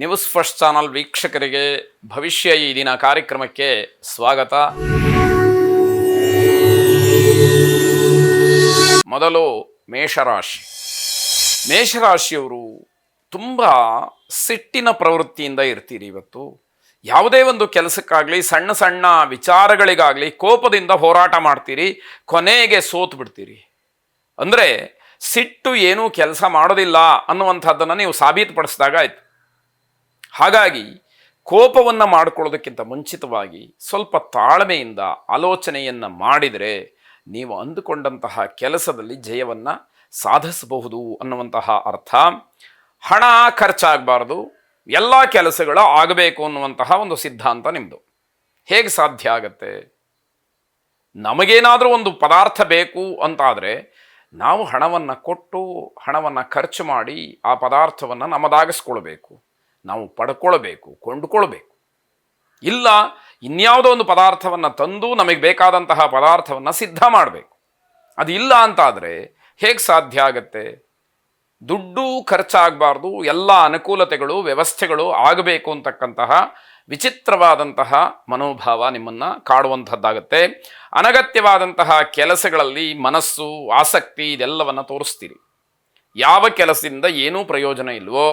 News first channel ವೀಕ್ಷಕರಿಗೆ ಭವಿಷ್ಯ ಈ ದಿನ ಕಾರ್ಯಕ್ರಮಕ್ಕೆ ಸ್ವಾಗತ. ಮೊದಲು ಮೇಷರಾಶಿ. ಮೇಷರಾಶಿಯವರು ತುಂಬ ಸಿಟ್ಟಿನ ಪ್ರವೃತ್ತಿಯಿಂದ ಇರ್ತೀರಿ. ಇವತ್ತು ಯಾವುದೇ ಒಂದು ಕೆಲಸಕ್ಕಾಗಲಿ ಸಣ್ಣ ಸಣ್ಣ ವಿಚಾರಗಳಿಗಾಗಲಿ ಕೋಪದಿಂದ ಹೋರಾಟ ಮಾಡ್ತೀರಿ, ಕೊನೆಗೆ ಸೋತು ಬಿಡ್ತೀರಿ. ಅಂದರೆ ಸಿಟ್ಟು ಏನೂ ಕೆಲಸ ಮಾಡೋದಿಲ್ಲ ಅನ್ನುವಂಥದ್ದನ್ನು ನೀವು ಸಾಬೀತುಪಡಿಸಿದಾಗ ಆಯಿತು. ಹಾಗಾಗಿ ಕೋಪವನ್ನು ಮಾಡಿಕೊಳ್ಳೋದಕ್ಕಿಂತ ಮುಂಚಿತವಾಗಿ ಸ್ವಲ್ಪ ತಾಳ್ಮೆಯಿಂದ ಆಲೋಚನೆಯನ್ನು ಮಾಡಿದರೆ ನೀವು ಅಂದುಕೊಂಡಂತಹ ಕೆಲಸದಲ್ಲಿ ಜಯವನ್ನು ಸಾಧಿಸಬಹುದು ಅನ್ನುವಂತಹ ಅರ್ಥ. ಹಣ ಖರ್ಚಾಗಬಾರ್ದು, ಎಲ್ಲ ಕೆಲಸಗಳು ಆಗಬೇಕು ಅನ್ನುವಂತಹ ಒಂದು ಸಿದ್ಧಾಂತ ನಿಮ್ಮದು. ಹೇಗೆ ಸಾಧ್ಯ ಆಗತ್ತೆ? ನಮಗೇನಾದರೂ ಒಂದು ಪದಾರ್ಥ ಬೇಕು ಅಂತಾದರೆ ನಾವು ಹಣವನ್ನು ಕೊಟ್ಟು ಹಣವನ್ನು ಖರ್ಚು ಮಾಡಿ ಆ ಪದಾರ್ಥವನ್ನು ನಮ್ಮದಾಗಿಸ್ಕೊಳ್ಬೇಕು, ನಾವು ಪಡ್ಕೊಳ್ಬೇಕು, ಕೊಂಡುಕೊಳ್ಬೇಕು. ಇಲ್ಲ ಇನ್ಯಾವುದೋ ಒಂದು ಪದಾರ್ಥವನ್ನು ತಂದು ನಮಗೆ ಬೇಕಾದಂತಹ ಪದಾರ್ಥವನ್ನು ಸಿದ್ಧ ಮಾಡಬೇಕು. ಅದು ಇಲ್ಲ ಅಂತಾದರೆ ಹೇಗೆ ಸಾಧ್ಯ ಆಗತ್ತೆ? ದುಡ್ಡು ಖರ್ಚಾಗಬಾರ್ದು, ಎಲ್ಲ ಅನುಕೂಲತೆಗಳು ವ್ಯವಸ್ಥೆಗಳು ಆಗಬೇಕು ಅಂತಕ್ಕಂತಹ ವಿಚಿತ್ರವಾದಂತಹ ಮನೋಭಾವ ನಿಮ್ಮನ್ನು ಕಾಡುವಂಥದ್ದಾಗತ್ತೆ. ಅನಗತ್ಯವಾದಂತಹ ಕೆಲಸಗಳಲ್ಲಿ ಮನಸ್ಸು, ಆಸಕ್ತಿ ಇದೆಲ್ಲವನ್ನು ತೋರಿಸ್ತೀರಿ. ಯಾವ ಕೆಲಸದಿಂದ ಏನೂ ಪ್ರಯೋಜನ ಇಲ್ವೋ,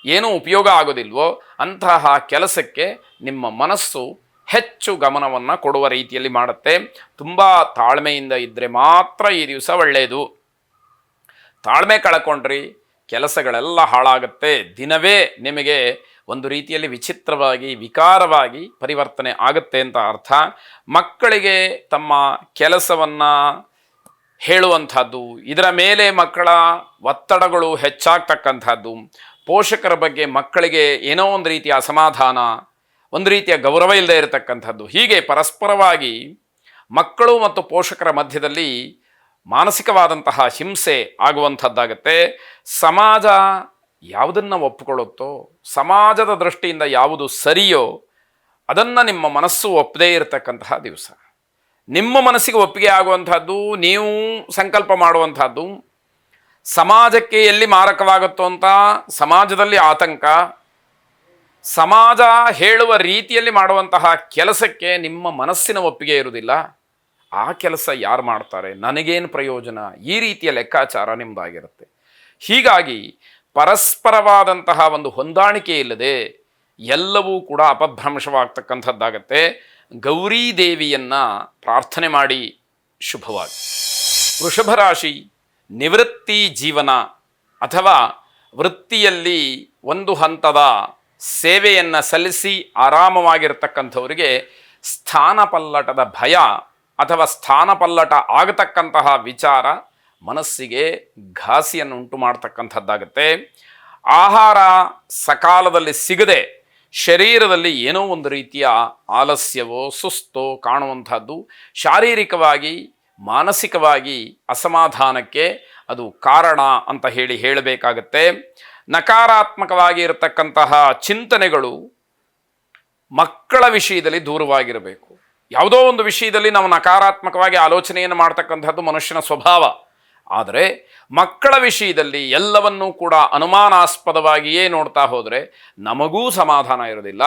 ಏನೂ ಉಪಯೋಗ ಆಗೋದಿಲ್ವೋ ಅಂತಹ ಕೆಲಸಕ್ಕೆ ನಿಮ್ಮ ಮನಸ್ಸು ಹೆಚ್ಚು ಗಮನವನ್ನು ಕೊಡುವ ರೀತಿಯಲ್ಲಿ ಮಾಡುತ್ತೆ. ತುಂಬ ತಾಳ್ಮೆಯಿಂದ ಇದ್ದರೆ ಮಾತ್ರ ಈ ದಿವಸ ಒಳ್ಳೆಯದು. ತಾಳ್ಮೆ ಕಳ್ಕೊಂಡ್ರಿ ಕೆಲಸಗಳೆಲ್ಲ ಹಾಳಾಗುತ್ತೆ. ದಿನವೇ ನಿಮಗೆ ಒಂದು ರೀತಿಯಲ್ಲಿ ವಿಚಿತ್ರವಾಗಿ ವಿಕಾರವಾಗಿ ಪರಿವರ್ತನೆ ಆಗುತ್ತೆ ಅಂತ ಅರ್ಥ. ಮಕ್ಕಳಿಗೆ ತಮ್ಮ ಕೆಲಸವನ್ನು ಹೇಳುವಂಥದ್ದು, ಇದರ ಮೇಲೆ ಮಕ್ಕಳ ಒತ್ತಡಗಳು ಹೆಚ್ಚಾಗ್ತಕ್ಕಂಥದ್ದು, ಪೋಷಕರ ಬಗ್ಗೆ ಮಕ್ಕಳಿಗೆ ಏನೋ ಒಂದು ರೀತಿಯ ಅಸಮಾಧಾನ, ಒಂದು ರೀತಿಯ ಗೌರವ ಇಲ್ಲದೆ ಇರತಕ್ಕಂಥದ್ದು, ಹೀಗೆ ಪರಸ್ಪರವಾಗಿ ಮಕ್ಕಳು ಮತ್ತು ಪೋಷಕರ ಮಧ್ಯದಲ್ಲಿ ಮಾನಸಿಕವಾದಂತಹ ಹಿಂಸೆ ಆಗುವಂಥದ್ದಾಗತ್ತೆ. ಸಮಾಜ ಯಾವುದನ್ನು ಒಪ್ಪಿಕೊಳ್ಳುತ್ತೋ, ಸಮಾಜದ ದೃಷ್ಟಿಯಿಂದ ಯಾವುದು ಸರಿಯೋ ಅದನ್ನು ನಿಮ್ಮ ಮನಸ್ಸು ಒಪ್ಪದೇ ಇರತಕ್ಕಂತಹ ದಿವಸ. ನಿಮ್ಮ ಮನಸ್ಸಿಗೆ ಒಪ್ಪಿಗೆ ಆಗುವಂಥದ್ದು ನೀವು ಸಂಕಲ್ಪ ಮಾಡುವಂಥದ್ದು ಸಮಾಜಕ್ಕೆ ಎಲ್ಲಿ ಮಾರಕವಾಗುತ್ತೋ ಅಂತ ಸಮಾಜದಲ್ಲಿ ಆತಂಕ, ಸಮಾಜ ಹೇಳುವ ರೀತಿಯಲ್ಲಿ ಮಾಡುವಂತಹ ಕೆಲಸಕ್ಕೆ ನಿಮ್ಮ ಮನಸ್ಸಿನ ಒಪ್ಪಿಗೆ ಇರುವುದಿಲ್ಲ. ಆ ಕೆಲಸ ಯಾರು ಮಾಡ್ತಾರೆ, ನನಗೇನು ಪ್ರಯೋಜನ, ಈ ರೀತಿಯ ಲೆಕ್ಕಾಚಾರ ನಿಮ್ಮದಾಗಿರುತ್ತೆ. ಹೀಗಾಗಿ ಪರಸ್ಪರವಾದಂತಹ ಒಂದು ಹೊಂದಾಣಿಕೆ ಇಲ್ಲದೆ ಎಲ್ಲವೂ ಕೂಡ ಅಪಭ್ರಂಶವಾಗ್ತಕ್ಕಂಥದ್ದಾಗತ್ತೆ. ಗೌರಿ ದೇವಿಯನ್ನು ಪ್ರಾರ್ಥನೆ ಮಾಡಿ ಶುಭವಾಗಿ. ವೃಷಭ ರಾಶಿ. ನಿವೃತ್ತಿ ಜೀವನ ಅಥವಾ ವೃತ್ತಿಯಲ್ಲಿ ಒಂದು ಹಂತದ ಸೇವೆಯನ್ನು ಸಲ್ಲಿಸಿ ಆರಾಮವಾಗಿರ್ತಕ್ಕಂಥವರಿಗೆ ಸ್ಥಾನಪಲ್ಲಟದ ಭಯ ಅಥವಾ ಸ್ಥಾನಪಲ್ಲಟ ಆಗತಕ್ಕಂತಹ ವಿಚಾರ ಮನಸ್ಸಿಗೆ ಘಾಸಿಯನ್ನು ಉಂಟು ಮಾಡ್ತಕ್ಕಂಥದ್ದಾಗುತ್ತೆ. ಆಹಾರ ಸಕಾಲದಲ್ಲಿ ಸಿಗದೆ ಶರೀರದಲ್ಲಿ ಏನೋ ಒಂದು ರೀತಿಯ ಆಲಸ್ಯವೋ ಸುಸ್ತೋ ಕಾಣುವಂಥದ್ದು, ಶಾರೀರಿಕವಾಗಿ ಮಾನಸಿಕವಾಗಿ ಅಸಮಾಧಾನಕ್ಕೆ ಅದು ಕಾರಣ ಅಂತ ಹೇಳಬೇಕಾಗತ್ತೆ. ನಕಾರಾತ್ಮಕವಾಗಿ ಇರತಕ್ಕಂತಹ ಚಿಂತನೆಗಳು ಮಕ್ಕಳ ವಿಷಯದಲ್ಲಿ ದೂರವಾಗಿರಬೇಕು. ಯಾವುದೋ ಒಂದು ವಿಷಯದಲ್ಲಿ ನಾವು ನಕಾರಾತ್ಮಕವಾಗಿ ಆಲೋಚನೆಯನ್ನು ಮಾಡ್ತಕ್ಕಂಥದ್ದು ಮನುಷ್ಯನ ಸ್ವಭಾವ. ಆದರೆ ಮಕ್ಕಳ ವಿಷಯದಲ್ಲಿ ಎಲ್ಲವನ್ನೂ ಕೂಡ ಅನುಮಾನಾಸ್ಪದವಾಗಿಯೇ ನೋಡ್ತಾ ಹೋದರೆ ನಮಗೂ ಸಮಾಧಾನ ಇರೋದಿಲ್ಲ,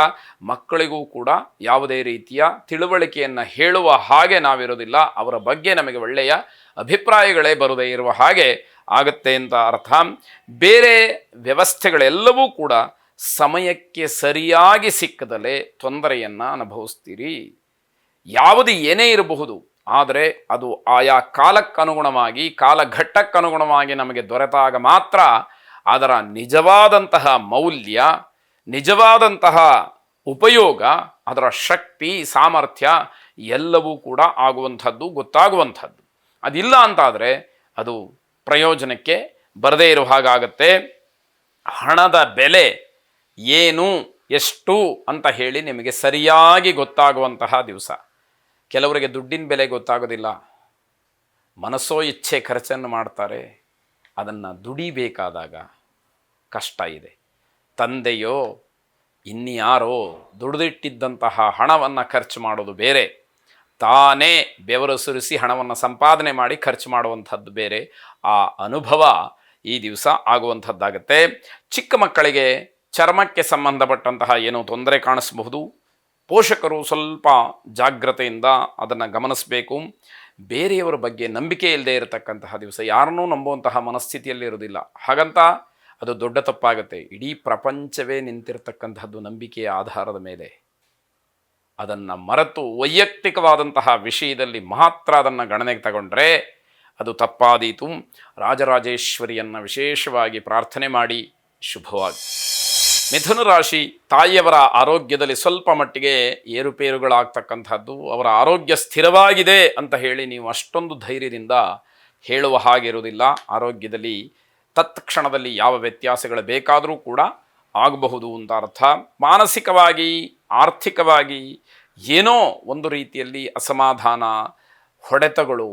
ಮಕ್ಕಳಿಗೂ ಕೂಡ ಯಾವುದೇ ರೀತಿಯ ತಿಳುವಳಿಕೆಯನ್ನು ಹೇಳುವ ಹಾಗೆ ನಾವಿರೋದಿಲ್ಲ. ಅವರ ಬಗ್ಗೆ ನಮಗೆ ಒಳ್ಳೆಯ ಅಭಿಪ್ರಾಯಗಳೇ ಬರದೇ ಇರುವ ಹಾಗೆ ಆಗುತ್ತೆ ಅಂತ ಅರ್ಥ. ಬೇರೆ ವ್ಯವಸ್ಥೆಗಳೆಲ್ಲವೂ ಕೂಡ ಸಮಯಕ್ಕೆ ಸರಿಯಾಗಿ ಸಿಕ್ಕದಲೇ ತೊಂದರೆಯನ್ನು ಅನುಭವಿಸ್ತೀರಿ. ಯಾವುದು ಏನೇ ಇರಬಹುದು, ಆದರೆ ಅದು ಆಯಾ ಕಾಲಕ್ಕನುಗುಣವಾಗಿ ಕಾಲಘಟ್ಟಕ್ಕನುಗುಣವಾಗಿ ನಮಗೆ ದೊರೆತಾಗ ಮಾತ್ರ ಅದರ ನಿಜವಾದಂತಹ ಮೌಲ್ಯ, ನಿಜವಾದಂತಹ ಉಪಯೋಗ, ಅದರ ಶಕ್ತಿ ಸಾಮರ್ಥ್ಯ ಎಲ್ಲವೂ ಕೂಡ ಆಗುವಂಥದ್ದು, ಗೊತ್ತಾಗುವಂಥದ್ದು. ಅದಿಲ್ಲ ಅಂತಾದರೆ ಅದು ಪ್ರಯೋಜನಕ್ಕೆ ಬರದೇ ಇರೋ ಹಾಗಾಗತ್ತೆ. ಹಣದ ಬೆಲೆ ಏನು ಎಷ್ಟು ಅಂತ ಹೇಳಿ ನಿಮಗೆ ಸರಿಯಾಗಿ ಗೊತ್ತಾಗುವಂತಹ ದಿವಸ. ಕೆಲವರಿಗೆ ದುಡ್ಡಿನ ಬೆಲೆ ಗೊತ್ತಾಗೋದಿಲ್ಲ, ಮನಸ್ಸೋ ಇಚ್ಛೆ ಖರ್ಚನ್ನು ಮಾಡ್ತಾರೆ. ಅದನ್ನು ದುಡಿಬೇಕಾದಾಗ ಕಷ್ಟ ಇದೆ. ತಂದೆಯೋ ಇನ್ಯಾರೋ ದುಡಿದಿಟ್ಟಿದ್ದಂತಹ ಹಣವನ್ನು ಖರ್ಚು ಮಾಡೋದು ಬೇರೆ, ತಾನೇ ಬೆವರು ಸುರಿಸಿ ಹಣವನ್ನು ಸಂಪಾದನೆ ಮಾಡಿ ಖರ್ಚು ಮಾಡುವಂಥದ್ದು ಬೇರೆ. ಆ ಅನುಭವ ಈ ದಿವಸ ಆಗುವಂಥದ್ದಾಗತ್ತೆ. ಚಿಕ್ಕ ಮಕ್ಕಳಿಗೆ ಚರ್ಮಕ್ಕೆ ಸಂಬಂಧಪಟ್ಟಂತಹ ಏನೋ ತೊಂದರೆ ಕಾಣಿಸಬಹುದು. ಪೋಷಕರು ಸ್ವಲ್ಪ ಜಾಗ್ರತೆಯಿಂದ ಅದನ್ನು ಗಮನಿಸಬೇಕು. ಬೇರೆಯವರ ಬಗ್ಗೆ ನಂಬಿಕೆ ಇಲ್ಲದೆ ಇರತಕ್ಕಂತಹ ದಿವಸ, ಯಾರನ್ನೂ ನಂಬುವಂತಹ ಮನಸ್ಥಿತಿಯಲ್ಲಿ ಇರೋದಿಲ್ಲ. ಹಾಗಂತ ಅದು ದೊಡ್ಡ ತಪ್ಪಾಗುತ್ತೆ. ಇಡೀ ಪ್ರಪಂಚವೇ ನಿಂತಿರತಕ್ಕಂತಹದ್ದು ನಂಬಿಕೆಯ ಆಧಾರದ ಮೇಲೆ. ಅದನ್ನು ಮರೆತು ವೈಯಕ್ತಿಕವಾದಂತಹ ವಿಷಯದಲ್ಲಿ ಮಾತ್ರ ಅದನ್ನು ಗಣನೆಗೆ ತಗೊಂಡ್ರೆ ಅದು ತಪ್ಪಾದೀತು. ರಾಜರಾಜೇಶ್ವರಿಯನ್ನು ವಿಶೇಷವಾಗಿ ಪ್ರಾರ್ಥನೆ ಮಾಡಿ ಶುಭವಾಗಿ. ಮಿಥುನ ರಾಶಿ, ತಾಯಿಯವರ ಆರೋಗ್ಯದಲ್ಲಿ ಸ್ವಲ್ಪ ಮಟ್ಟಿಗೆ ಏರುಪೇರುಗಳಾಗ್ತಕ್ಕಂಥದ್ದು. ಅವರ ಆರೋಗ್ಯ ಸ್ಥಿರವಾಗಿದೆ ಅಂತ ಹೇಳಿ ನೀವು ಅಷ್ಟೊಂದು ಧೈರ್ಯದಿಂದ ಹೇಳುವ ಹಾಗಿರುವುದಿಲ್ಲ. ಆರೋಗ್ಯದಲ್ಲಿ ತತ್ಕ್ಷಣದಲ್ಲಿ ಯಾವ ವ್ಯತ್ಯಾಸಗಳು ಬೇಕಾದರೂ ಕೂಡ ಆಗಬಹುದು ಅಂತ ಅರ್ಥ. ಮಾನಸಿಕವಾಗಿ, ಆರ್ಥಿಕವಾಗಿ ಏನೋ ಒಂದು ರೀತಿಯಲ್ಲಿ ಅಸಮಾಧಾನ, ಹೊಡೆತಗಳು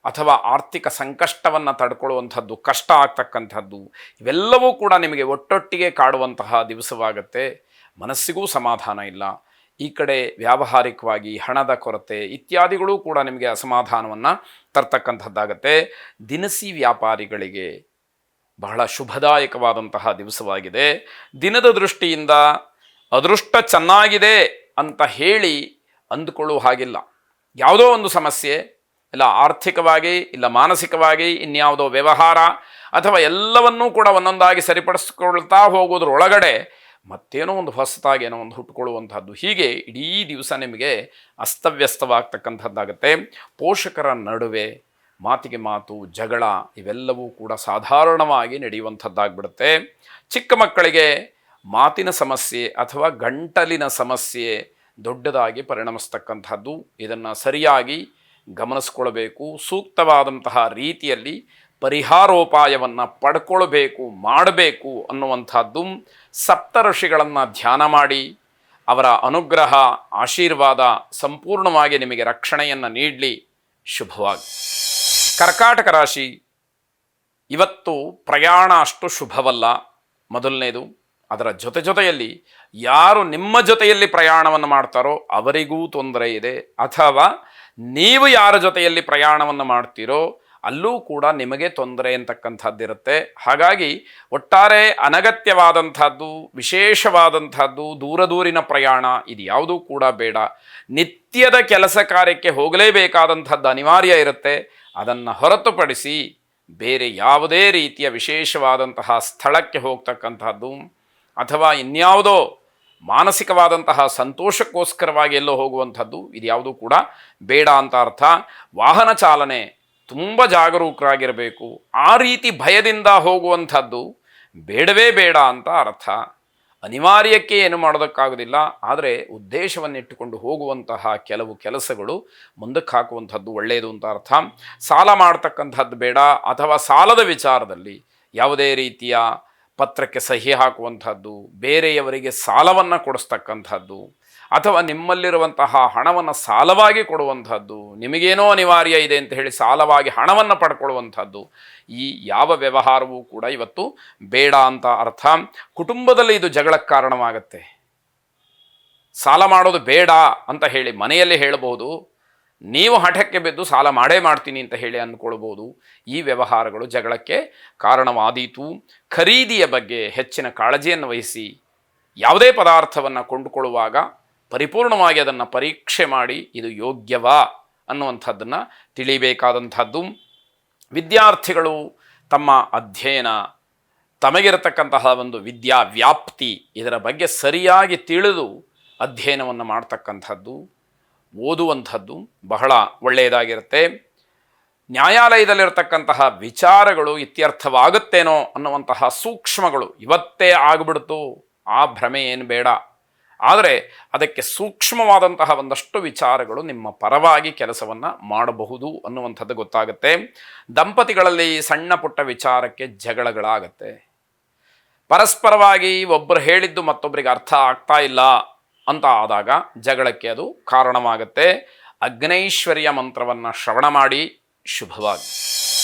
ಅಥವಾ ಆರ್ಥಿಕ ಸಂಕಷ್ಟವನ್ನು ತಡ್ಕೊಳ್ಳುವಂಥದ್ದು, ಕಷ್ಟ ಆಗ್ತಕ್ಕಂಥದ್ದು, ಇವೆಲ್ಲವೂ ಕೂಡ ನಿಮಗೆ ಒಟ್ಟೊಟ್ಟಿಗೆ ಕಾಡುವಂತಹ ದಿವಸವಾಗುತ್ತೆ. ಮನಸ್ಸಿಗೂ ಸಮಾಧಾನ ಇಲ್ಲ. ಈ ಕಡೆ ವ್ಯಾವಹಾರಿಕವಾಗಿ ಹಣದ ಕೊರತೆ ಇತ್ಯಾದಿಗಳು ಕೂಡ ನಿಮಗೆ ಅಸಮಾಧಾನವನ್ನು ತರ್ತಕ್ಕಂಥದ್ದಾಗತ್ತೆ. ದಿನಸಿ ವ್ಯಾಪಾರಿಗಳಿಗೆ ಬಹಳ ಶುಭದಾಯಕವಾದಂತಹ ದಿವಸವಾಗಿದೆ. ದಿನದ ದೃಷ್ಟಿಯಿಂದ ಅದೃಷ್ಟ ಚೆನ್ನಾಗಿದೆ ಅಂತ ಹೇಳಿ ಅಂದುಕೊಳ್ಳುವ ಹಾಗಿಲ್ಲ. ಯಾವುದೋ ಒಂದು ಸಮಸ್ಯೆ, ಇಲ್ಲ ಆರ್ಥಿಕವಾಗಿ, ಇಲ್ಲ ಮಾನಸಿಕವಾಗಿ, ಇನ್ಯಾವುದೋ ವ್ಯವಹಾರ ಅಥವಾ ಎಲ್ಲವನ್ನೂ ಕೂಡ ಒಂದೊಂದಾಗಿ ಸರಿಪಡಿಸ್ಕೊಳ್ತಾ ಹೋಗೋದ್ರೊಳಗಡೆ ಮತ್ತೇನೋ ಒಂದು ಹೊಸತಾಗಿ ಏನೋ ಒಂದು ಹುಟ್ಟುಕೊಳ್ಳುವಂಥದ್ದು. ಹೀಗೆ ಇಡೀ ದಿವಸ ನಿಮಗೆ ಅಸ್ತವ್ಯಸ್ತವಾಗ್ತಕ್ಕಂಥದ್ದಾಗತ್ತೆ. ಪೋಷಕರ ನಡುವೆ ಮಾತಿಗೆ ಮಾತು, ಜಗಳ ಇವೆಲ್ಲವೂ ಕೂಡ ಸಾಧಾರಣವಾಗಿ ನಡೆಯುವಂಥದ್ದಾಗ್ಬಿಡುತ್ತೆ. ಚಿಕ್ಕ ಮಕ್ಕಳಿಗೆ ಮಾತಿನ ಸಮಸ್ಯೆ ಅಥವಾ ಗಂಟಲಿನ ಸಮಸ್ಯೆ ದೊಡ್ಡದಾಗಿ ಪರಿಣಮಿಸ್ತಕ್ಕಂಥದ್ದು. ಇದನ್ನು ಸರಿಯಾಗಿ ಗಮನಿಸ್ಕೊಳ್ಬೇಕು. ಸೂಕ್ತವಾದಂತಹ ರೀತಿಯಲ್ಲಿ ಪರಿಹಾರೋಪಾಯವನ್ನು ಪಡ್ಕೊಳ್ಬೇಕು, ಮಾಡಬೇಕು ಅನ್ನುವಂಥದ್ದು. ಸಪ್ತಋಷಿಗಳನ್ನು ಧ್ಯಾನ ಮಾಡಿ ಅವರ ಅನುಗ್ರಹ, ಆಶೀರ್ವಾದ ಸಂಪೂರ್ಣವಾಗಿ ನಿಮಗೆ ರಕ್ಷಣೆಯನ್ನು ನೀಡಲಿ. ಶುಭವಾಗಿ. ಕರ್ಕಾಟಕ ರಾಶಿ, ಇವತ್ತು ಪ್ರಯಾಣ ಅಷ್ಟು ಶುಭವಲ್ಲ. ಮೊದಲನೇದು, ಅದರ ಜೊತೆಯಲ್ಲಿ ಯಾರು ನಿಮ್ಮ ಜೊತೆಯಲ್ಲಿ ಪ್ರಯಾಣವನ್ನು ಮಾಡ್ತಾರೋ ಅವರಿಗೂ ತೊಂದರೆ ಇದೆ. ಅಥವಾ ನೀವು ಯಾರ ಜೊತೆಯಲ್ಲಿ ಪ್ರಯಾಣವನ್ನು ಮಾಡ್ತೀರೋ ಅಲ್ಲೂ ಕೂಡ ನಿಮಗೆ ತೊಂದರೆ ಅಂತಕ್ಕಂಥದ್ದಿರುತ್ತೆ. ಹಾಗಾಗಿ ಒಟ್ಟಾರೆ ಅನಗತ್ಯವಾದಂಥದ್ದು, ವಿಶೇಷವಾದಂಥದ್ದು, ದೂರಿನ ಪ್ರಯಾಣ ಇದು ಯಾವುದೂ ಕೂಡ ಬೇಡ. ನಿತ್ಯದ ಕೆಲಸ ಕಾರ್ಯಕ್ಕೆ ಹೋಗಲೇಬೇಕಾದಂಥದ್ದು ಅನಿವಾರ್ಯ ಇರುತ್ತೆ. ಅದನ್ನು ಹೊರತುಪಡಿಸಿ ಬೇರೆ ಯಾವುದೇ ರೀತಿಯ ವಿಶೇಷವಾದಂತಹ ಸ್ಥಳಕ್ಕೆ ಹೋಗ್ತಕ್ಕಂಥದ್ದು ಅಥವಾ ಇನ್ಯಾವುದೋ ಮಾನಸಿಕವಾದಂತಹ ಸಂತೋಷಕ್ಕೋಸ್ಕರವಾಗಿ ಎಲ್ಲೋ ಹೋಗುವಂಥದ್ದು ಇದು ಯಾವುದೂ ಕೂಡ ಬೇಡ ಅಂತ ಅರ್ಥ. ವಾಹನ ಚಾಲನೆ ತುಂಬ ಜಾಗರೂಕರಾಗಿರಬೇಕು. ಆ ರೀತಿ ಭಯದಿಂದ ಹೋಗುವಂಥದ್ದು ಬೇಡವೇ ಬೇಡ ಅಂತ ಅರ್ಥ. ಅನಿವಾರ್ಯಕ್ಕೆ ಏನು ಮಾಡೋದಕ್ಕಾಗೋದಿಲ್ಲ. ಆದರೆ ಉದ್ದೇಶವನ್ನಿಟ್ಟುಕೊಂಡು ಹೋಗುವಂತಹ ಕೆಲವು ಕೆಲಸಗಳು ಮುಂದಕ್ಕೆ ಹಾಕುವಂಥದ್ದು ಒಳ್ಳೆಯದು ಅಂತ ಅರ್ಥ. ಸಾಲ ಮಾಡ್ತಕ್ಕಂಥದ್ದು ಬೇಡ. ಅಥವಾ ಸಾಲದ ವಿಚಾರದಲ್ಲಿ ಯಾವುದೇ ರೀತಿಯ ಪತ್ರಕ್ಕೆ ಸಹಿ ಹಾಕುವಂಥದ್ದು, ಬೇರೆಯವರಿಗೆ ಸಾಲವನ್ನು ಕೊಡಿಸ್ತಕ್ಕಂಥದ್ದು ಅಥವಾ ನಿಮ್ಮಲ್ಲಿರುವಂತಹ ಹಣವನ್ನು ಸಾಲವಾಗಿ ಕೊಡುವಂಥದ್ದು, ನಿಮಗೇನೋ ಅನಿವಾರ್ಯ ಇದೆ ಅಂತ ಹೇಳಿ ಸಾಲವಾಗಿ ಹಣವನ್ನು ಪಡ್ಕೊಳ್ಳುವಂಥದ್ದು, ಈ ಯಾವ ವ್ಯವಹಾರವೂ ಕೂಡ ಇವತ್ತು ಬೇಡ ಅಂತ ಅರ್ಥ. ಕುಟುಂಬದಲ್ಲಿ ಇದು ಜಗಳಕ್ಕೆ ಕಾರಣವಾಗುತ್ತೆ. ಸಾಲ ಮಾಡೋದು ಬೇಡ ಅಂತ ಹೇಳಿ ಮನೆಯಲ್ಲಿ ಹೇಳಬಹುದು, ನೀವು ಹಠಕ್ಕೆ ಬಿದ್ದು ಸಾಲ ಮಾಡೇ ಮಾಡ್ತೀನಿ ಅಂತ ಹೇಳಿ ಅಂದ್ಕೊಳ್ಬೋದು. ಈ ವ್ಯವಹಾರಗಳು ಜಗಳಕ್ಕೆ ಕಾರಣವಾದೀತು. ಖರೀದಿಯ ಬಗ್ಗೆ ಹೆಚ್ಚಿನ ಕಾಳಜಿಯನ್ನು ವಹಿಸಿ ಯಾವುದೇ ಪದಾರ್ಥವನ್ನು ಕೊಂಡುಕೊಳ್ಳುವಾಗ ಪರಿಪೂರ್ಣವಾಗಿ ಅದನ್ನು ಪರೀಕ್ಷೆ ಮಾಡಿ ಇದು ಯೋಗ್ಯವಾ ಅನ್ನುವಂಥದ್ದನ್ನು ತಿಳಿಬೇಕಾದಂಥದ್ದು. ವಿದ್ಯಾರ್ಥಿಗಳು ತಮ್ಮ ಅಧ್ಯಯನ, ತಮಗಿರತಕ್ಕಂತಹ ಒಂದು ವಿದ್ಯಾ ವ್ಯಾಪ್ತಿ ಇದರ ಬಗ್ಗೆ ಸರಿಯಾಗಿ ತಿಳಿದು ಅಧ್ಯಯನವನ್ನು ಮಾಡ್ತಕ್ಕಂಥದ್ದು, ಓದುವಂಥದ್ದು ಬಹಳ ಒಳ್ಳೆಯದಾಗಿರುತ್ತೆ. ನ್ಯಾಯಾಲಯದಲ್ಲಿರ್ತಕ್ಕಂತಹ ವಿಚಾರಗಳು ಇತ್ಯರ್ಥವಾಗುತ್ತೇನೋ ಅನ್ನುವಂತಹ ಸೂಕ್ಷ್ಮಗಳು ಇವತ್ತೇ ಆಗಿಬಿಡ್ತು, ಆ ಭ್ರಮೆ ಏನು ಬೇಡ. ಆದರೆ ಅದಕ್ಕೆ ಸೂಕ್ಷ್ಮವಾದಂತಹ ಒಂದಷ್ಟು ವಿಚಾರಗಳು ನಿಮ್ಮ ಪರವಾಗಿ ಕೆಲಸವನ್ನು ಮಾಡಬಹುದು ಅನ್ನುವಂಥದ್ದು ಗೊತ್ತಾಗುತ್ತೆ. ದಂಪತಿಗಳಲ್ಲಿ ಸಣ್ಣ ಪುಟ್ಟ ವಿಚಾರಕ್ಕೆ ಜಗಳಗಳಾಗತ್ತೆ. ಪರಸ್ಪರವಾಗಿ ಒಬ್ಬರು ಹೇಳಿದ್ದು ಮತ್ತೊಬ್ಬರಿಗೆ ಅರ್ಥ ಆಗ್ತಾ ಇಲ್ಲ ಅಂತ ಆದಾಗ ಜಗಳಕ್ಕೆ ಅದು ಕಾರಣವಾಗುತ್ತೆ. ಅಗ್ನೈಶ್ವರ್ಯ ಮಂತ್ರವನ್ನು ಶ್ರವಣ ಮಾಡಿ. ಶುಭವಾಗಿ.